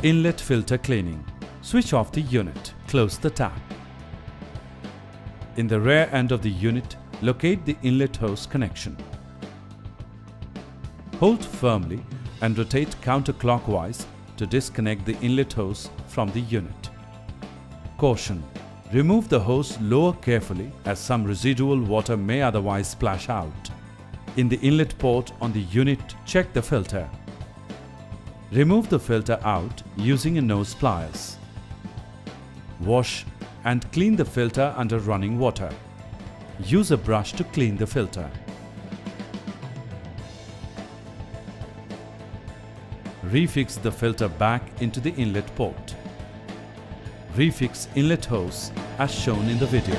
Inlet filter cleaning. Switch off the unit. Close the tap. In the rear end of the unit, locate the inlet hose connection. Hold firmly and rotate counterclockwise to disconnect the inlet hose from the unit. Caution: remove the hose lower carefully as some residual water may otherwise splash out. In the inlet port on the unit, check the filter. Remove the filter out using a nose pliers. Wash and clean the filter under running water. Use a brush to clean the filter. Refix the filter back into the inlet port. Refix inlet hose as shown in the video.